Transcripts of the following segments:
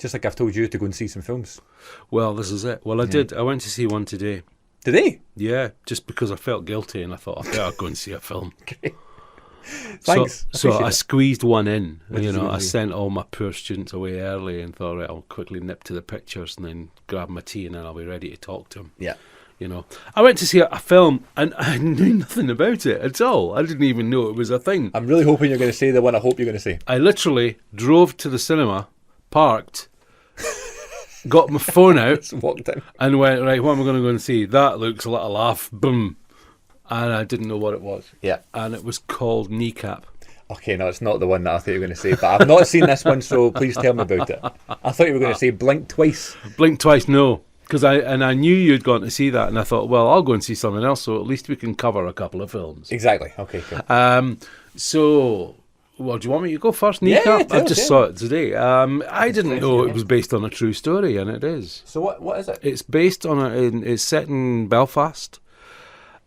Just like I've told you to go and see some films. Well, this is it. Well, I did. I went to see one today. Today? Yeah, just because I felt guilty and I thought I better go and see a film. Great. Thanks. So I it. squeezed one in. What did you I do? sent all my poor students away early and thought, right, I'll quickly nip to the pictures and then grab my tea and then I'll be ready to talk to them. Yeah. I went to see a film and I knew nothing about it at all. I didn't even know it was a thing. I'm really hoping you're going to say the one I hope you're going to say. I literally drove to the cinema, parked, got my phone out, Just walked in. and went, right, what am I going to go and see? That looks a little laugh. Boom. And I didn't know what it was. Yeah. And it was called Kneecap. Okay, no, it's not the one that I thought you were going to say, but I've not seen this one, so please tell me about it. I thought you were going to say Blink Twice. Blink twice, no. Because I knew you'd gone to see that, and I thought, well, I'll go and see something else, so at least we can cover a couple of films. Exactly. Okay, cool. So, well, do you want me to go first, Kneecap? tell I just us, saw it today. I didn't know it was based on a true story, and it is. So what is it? It's based on it's set in Belfast,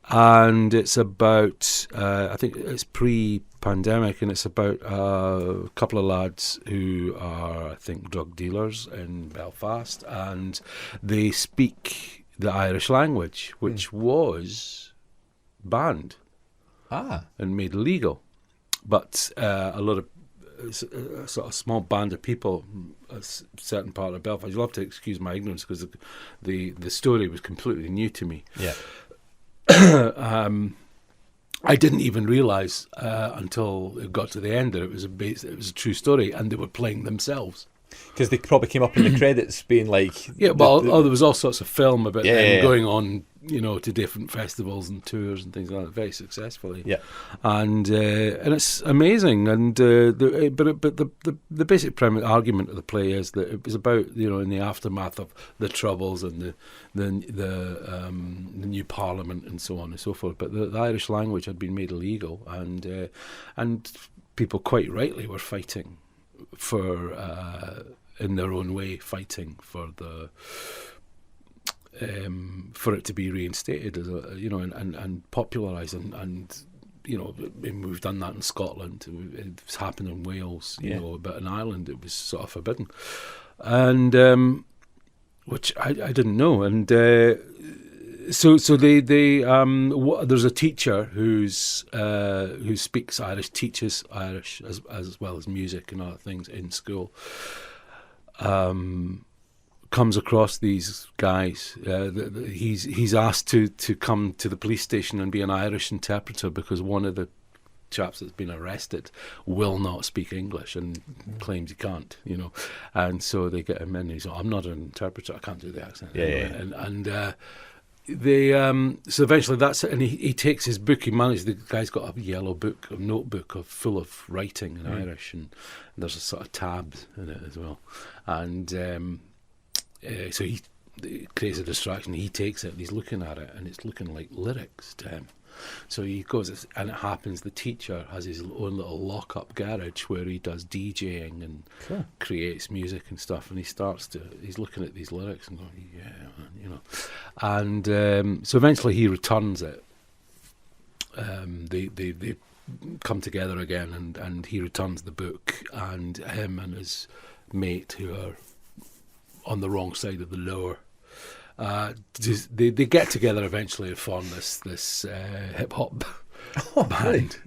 and it's about I think it's pre-pandemic, and it's about a couple of lads who are, I think, drug dealers in Belfast, and they speak the Irish language, which was banned and made illegal, but a lot of a sort of small band of people, a certain part of Belfast. You'll have to excuse my ignorance because the story was completely new to me. Yeah. I didn't even realise until it got to the end that it was a true story, and they were playing themselves. Because they probably came up in the credits being like... Yeah, well, there was all sorts of film about them yeah. going on, to different festivals and tours and things like that, very successfully. Yeah. And it's amazing. And the basic argument of the play is that it was about, in the aftermath of the Troubles and the new Parliament and so on and so forth. But the Irish language had been made illegal, and people quite rightly were fighting for, in their own way, fighting for for it to be reinstated as and popularised and we've done that in Scotland. It's happened in Wales, but in Ireland it was sort of forbidden, and which I didn't know. And so they there's a teacher who speaks Irish, teaches Irish as well as music and other things in school. Comes across these guys. He's asked to come to the police station and be an Irish interpreter because one of the chaps that's been arrested will not speak English and claims he can't, and so they get him in. He's like, I'm not an interpreter, I can't do the accent. They so eventually that's it, and he takes his book. The guy's got a yellow book, a notebook full of writing in Irish, and there's a sort of tabs in it as well, and so he creates a distraction. He takes it and he's looking at it, and it's looking like lyrics to him. So he goes, and it happens the teacher has his own little lock-up garage where he does DJing and creates music and stuff, and he's looking at these lyrics and going, and so eventually he returns it. They come together again, and he returns the book, and him and his mate, who are on the wrong side of the law, they get together eventually and form this hip hop band,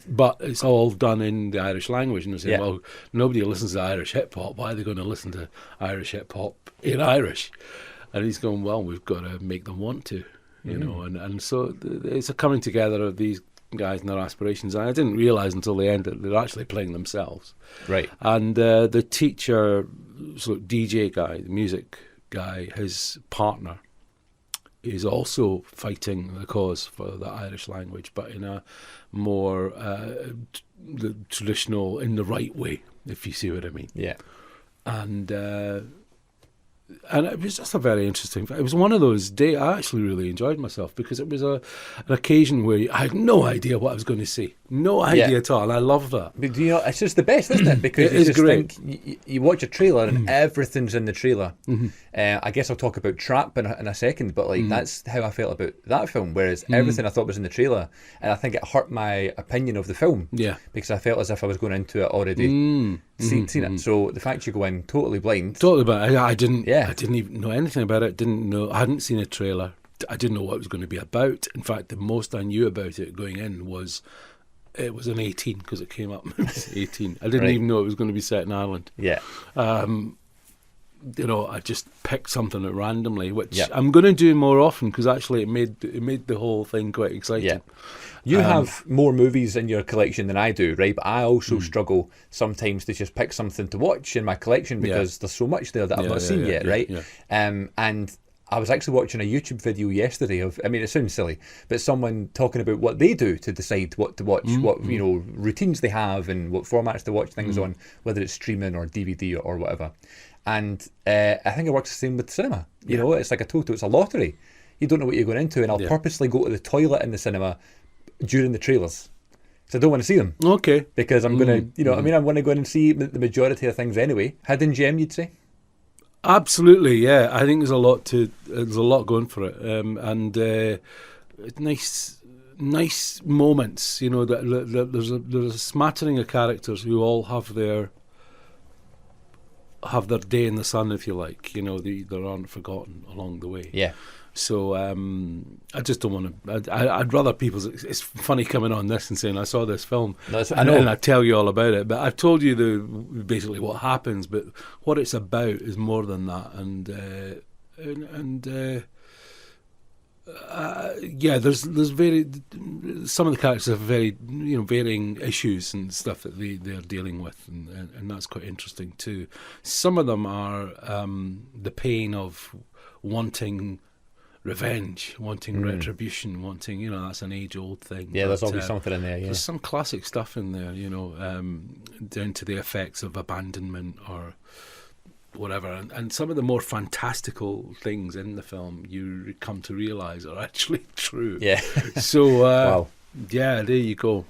but it's all done in the Irish language. And they say, well, nobody listens to Irish hip hop. Why are they going to listen to Irish hip hop in Irish? And he's going, well, we've got to make them want to, and so it's a coming together of these guys and their aspirations. And I didn't realise until the end that they're actually playing themselves. Right. And the teacher, sort of DJ guy, the music guy, his partner, is also fighting the cause for the Irish language, but in a more the traditional, in the right way, if you see what I mean. Yeah. And it was just a very interesting. It was one of those days. I actually really enjoyed myself because it was an occasion where I had no idea what I was going to see, no idea at all. And I love that. But it's just the best, isn't it? Because it is great. Think, you watch a trailer and everything's in the trailer. I guess I'll talk about Trap in a second, but that's how I felt about that film. Whereas everything I thought was in the trailer, and I think it hurt my opinion of the film. Yeah, because I felt as if I was going into it already seen it. So the fact you go in totally blind. Totally, but I didn't. Yeah. I didn't even know anything about it. I hadn't seen a trailer. I didn't know what it was going to be about. In fact, the most I knew about it going in was it was an 18 because it came up. It was 18. I didn't even know it was going to be set in Ireland. Yeah. I just picked something at randomly, which Yeah. I'm going to do more often because actually it made the whole thing quite exciting. Yeah. You have more movies in your collection than I do, right? But I also struggle sometimes to just pick something to watch in my collection because there's so much there that I've not seen yet, right? Yeah. And I was actually watching a YouTube video yesterday it sounds silly, but someone talking about what they do to decide what to watch, what routines they have and what formats to watch things on, whether it's streaming or DVD or whatever. And I think it works the same with cinema. You know, it's like a toto, it's a lottery. You don't know what you're going into, and I'll purposely go to the toilet in the cinema during the trailers. So I don't want to see them. Okay. Because I'm going to, I want to go in and see the majority of things anyway. Hidden gem, you'd say? Absolutely, yeah. I think there's a lot going for it, and nice moments. You know, that there's a smattering of characters who all have their day in the sun, if you like. You know, they aren't forgotten along the way. Yeah. So I just don't want to. I'd rather people. It's funny coming on this and saying I saw this film, I know, and I tell you all about it. But I've told you basically what happens, but what it's about is more than that. There's some of the characters have very varying issues and stuff that they're dealing with, and that's quite interesting too. Some of them are the pain of wanting revenge, wanting retribution, wanting, that's an age-old thing. Yeah, there's always something in there, yeah. There's some classic stuff in there, down to the effects of abandonment or whatever. And some of the more fantastical things in the film you come to realise are actually true. Yeah. So, wow. yeah, there you go.